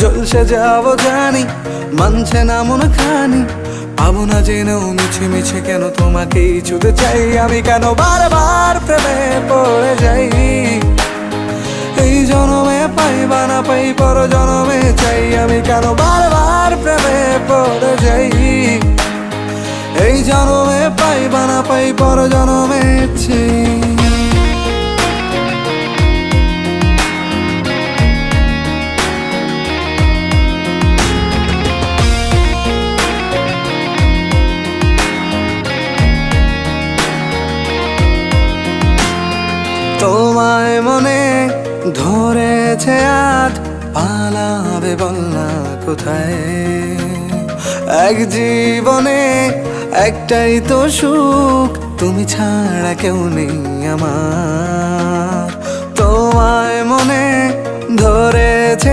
জলসে যাব জানি, মানছে না মন খানি, পাবো না জেনেও মিছে মিছে কেন তোমাকেই ছুতে চাই আমি, কেন বারবার প্রেমে পড়ে যাই। এই জনমে পাই বা না পাই পর জনমে চাই আমি, কেন বারবার প্রেমে পড়ে যাই। এই জনমে পাই বা না পাই পর জনমে চাই। তোমায় মনে ধরেছে আজ, পালাবে বল না কোথায়। এক জীবনে একটাই তো সুখ, তুমি ছাড়া কেউ নেই আমার। তোমায় মনে ধরেছে